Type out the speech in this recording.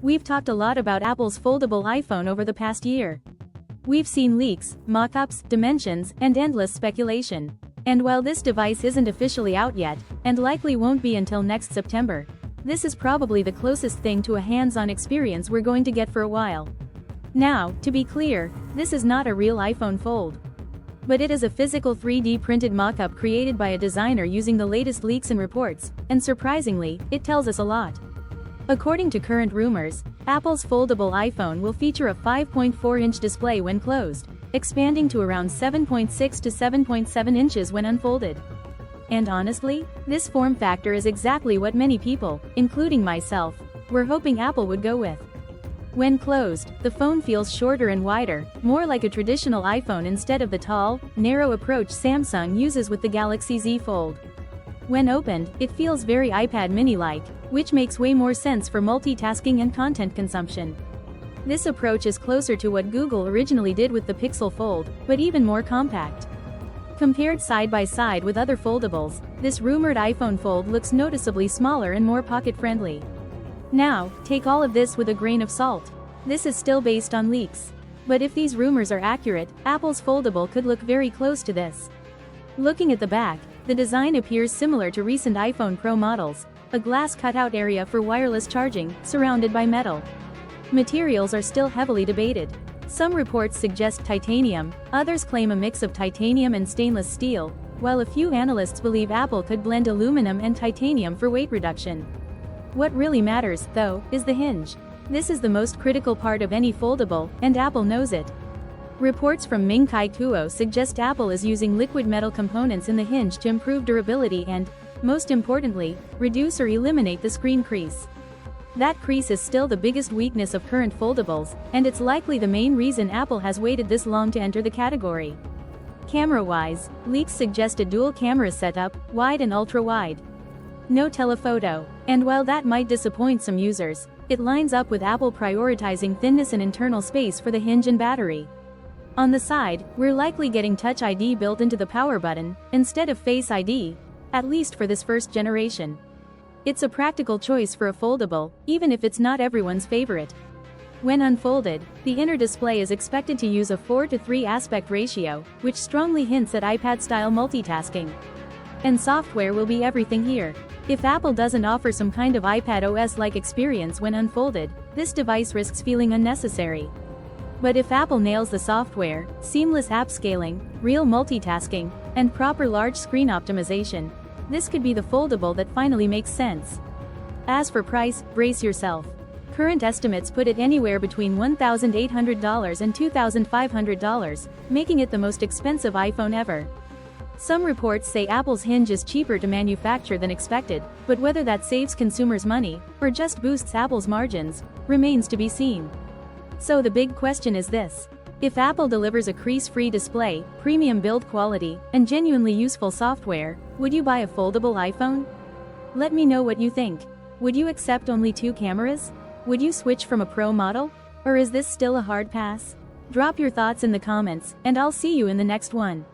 We've talked a lot about Apple's foldable iPhone over the past year. We've seen leaks, mock-ups, dimensions, and endless speculation. And while this device isn't officially out yet, and likely won't be until next September, this is probably the closest thing to a hands-on experience we're going to get for a while. Now, to be clear, this is not a real iPhone Fold. But it is a physical 3D printed mock-up created by a designer using the latest leaks and reports, and surprisingly, it tells us a lot. According to current rumors, Apple's foldable iPhone will feature a 5.4-inch display when closed, expanding to around 7.6 to 7.7 inches when unfolded. And honestly, this form factor is exactly what many people, including myself, were hoping Apple would go with. When closed, the phone feels shorter and wider, more like a traditional iPhone instead of the tall, narrow approach Samsung uses with the Galaxy Z Fold. When opened, it feels very iPad mini-like, which makes way more sense for multitasking and content consumption. This approach is closer to what Google originally did with the Pixel Fold, but even more compact. Compared side by side with other foldables, this rumored iPhone Fold looks noticeably smaller and more pocket-friendly. Now, take all of this with a grain of salt. This is still based on leaks. But if these rumors are accurate, Apple's foldable could look very close to this. Looking at the back, the design appears similar to recent iPhone Pro models, a glass cutout area for wireless charging, surrounded by metal. Materials are still heavily debated. Some reports suggest titanium, others claim a mix of titanium and stainless steel, while a few analysts believe Apple could blend aluminum and titanium for weight reduction. What really matters, though, is the hinge. This is the most critical part of any foldable, and Apple knows it. Reports from Ming Chi Kuo suggest Apple is using liquid metal components in the hinge to improve durability and, most importantly, reduce or eliminate the screen crease. That crease is still the biggest weakness of current foldables, and it's likely the main reason Apple has waited this long to enter the category. Camera-wise, leaks suggest a dual camera setup, wide and ultra-wide. No telephoto, and while that might disappoint some users, it lines up with Apple prioritizing thinness and internal space for the hinge and battery. On the side, we're likely getting Touch ID built into the power button, instead of Face ID, at least for this first generation. It's a practical choice for a foldable, even if it's not everyone's favorite. When unfolded, the inner display is expected to use a 4:3 aspect ratio, which strongly hints at iPad-style multitasking. And software will be everything here. If Apple doesn't offer some kind of iPadOS-like experience when unfolded, this device risks feeling unnecessary. But if Apple nails the software, seamless app scaling, real multitasking, and proper large screen optimization, this could be the foldable that finally makes sense. As for price, brace yourself. Current estimates put it anywhere between $1,800 and $2,500, making it the most expensive iPhone ever. Some reports say Apple's hinge is cheaper to manufacture than expected, but whether that saves consumers money, or just boosts Apple's margins, remains to be seen. So the big question is this. If Apple delivers a crease-free display, premium build quality, and genuinely useful software, would you buy a foldable iPhone? Let me know what you think. Would you accept only 2 cameras? Would you switch from a Pro model? Or is this still a hard pass? Drop your thoughts in the comments, and I'll see you in the next one.